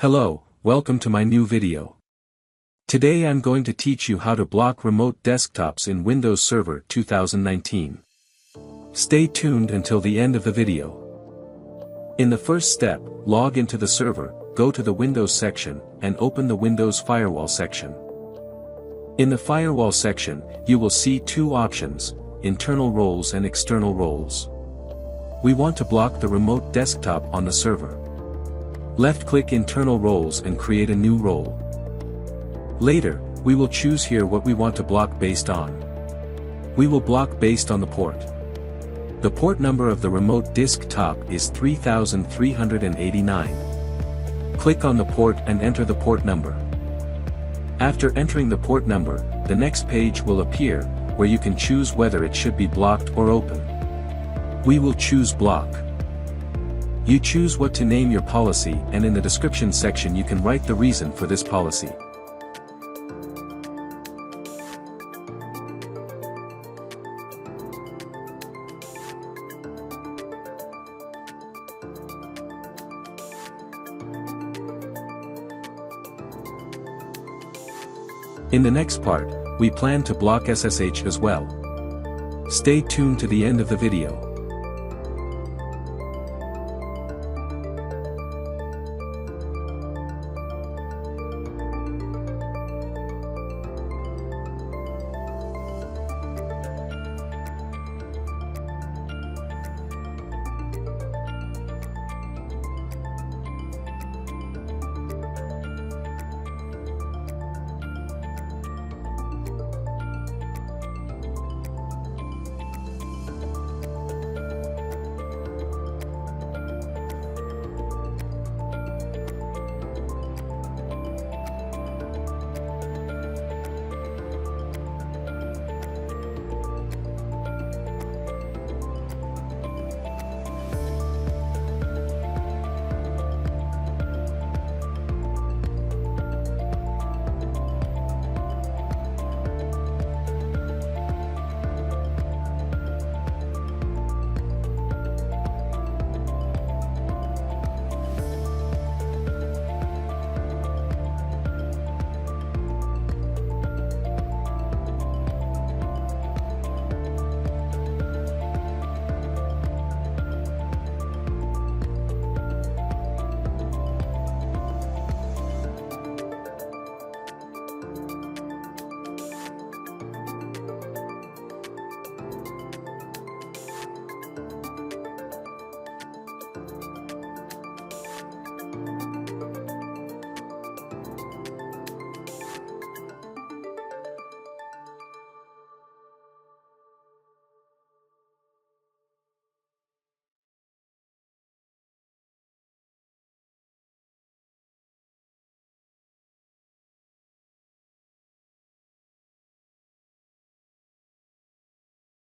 Hello, welcome to my new video. Today I'm going to teach you how to block remote desktops in Windows Server 2019. Stay tuned until the end of the video. In the first step, log into the server, go to the Windows section, and open the Windows Firewall section. In the Firewall section, you will see two options, internal roles and external roles. We want to block the remote desktop on the server. Left-click Internal Roles and create a new role. Later, we will choose here what we want to block based on. We will block based on the port. The port number of the remote desktop is 3389. Click on the port and enter the port number. After entering the port number, the next page will appear, where you can choose whether it should be blocked or open. We will choose Block. You choose what to name your policy, and in the description section you can write the reason for this policy. In the next part, we plan to block SSH as well. Stay tuned to the end of the video.